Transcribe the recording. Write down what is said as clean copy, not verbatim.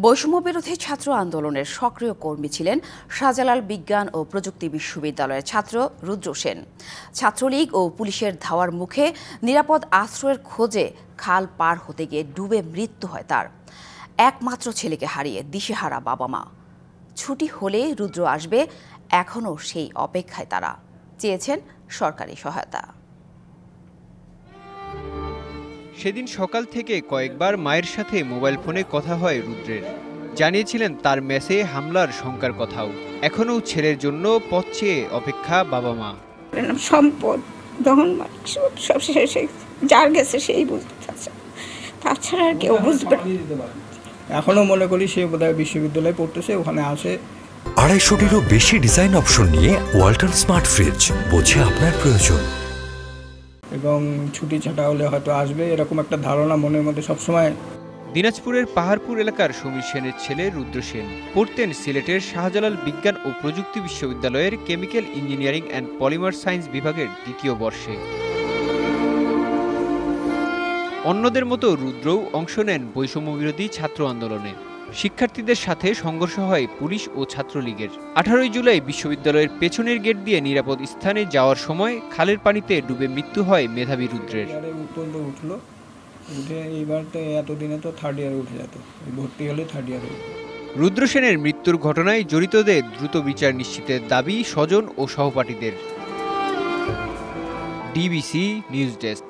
বৈষম্য বিরোধী ছাত্র আন্দোলনের সক্রিয় কর্মী ছিলেন শাহজালাল বিজ্ঞান ও প্রযুক্তি বিশ্ববিদ্যালয়ের ছাত্র রুদ্র সেন। ছাত্রলীগ ও পুলিশের ধাওয়ার মুখে নিরাপদ আশ্রয়ের খোঁজে খাল পার হতে গিয়ে ডুবে মৃত্যু হয় তার। একমাত্র ছেলেকে হারিয়ে দিশেহারা বাবা মা। ছুটি হলে রুদ্র আসবে, এখনও সেই অপেক্ষায় তারা। চেয়েছেন সরকারি সহায়তা। সেদিন সকাল থেকে কয়েকবার মায়ের সাথে মোবাইল ফোনে কথা হয় রুদ্রের। জানিয়েছিলেন তার মেসে হামলার শঙ্কার কথাও। এখনও ছেলের জন্য পথ চেয়ে অপেক্ষা বাবা মা। সম্পদ যখন সব শেষে যার গেছে সেই বুঝতে পারছে, তাছাড়া আর কেউ বুঝবে না। এখনো মনে করি সে বোধহয় বিশ্ববিদ্যালয়ে পড়তেছে, ওখানে আসে। 250-টিরও বেশি ডিজাইন অপশন নিয়ে ওয়ালটন স্মার্ট ফ্রিজ, বোঝে আপনার প্রয়োজন। এবং ছুটি ছাটা হলে হয়তো আসবে, এরকম একটা ধারণা মনের মধ্যে সবসময়। দিনাজপুরের পাহাড়পুর এলাকার সমীর সেনের ছেলে রুদ্র সেন পড়তেন সিলেটের শাহজালাল বিজ্ঞান ও প্রযুক্তি বিশ্ববিদ্যালয়ের chemical engineering and polymer science বিভাগের 2য় বর্ষে। অন্যদের মতো রুদ্রও অংশ নেন বৈষম্য বিরোধী ছাত্র আন্দোলনে। শিক্ষার্থীদের সাথে সংঘর্ষ হয় পুলিশ ও ছাত্রলীগের। 18 জুলাই বিশ্ববিদ্যালয়ের পেছনের গেট দিয়ে নিরাপদ স্থানে যাওয়ার সময় খালের পানিতে ডুবে মৃত্যু হয় মেধাবী রুদ্রের। উঠলো, উঠে এইবার তো এতদিনে তো 3rd ইয়ারে উঠে যেত, ভর্তি হলে 3rd ইয়ারে। রুদ্র সেনের মৃত্যুর ঘটনায় জড়িতদের দ্রুত বিচার নিশ্চিতের দাবি স্বজন ও সহপাঠীদের। DBC news desk.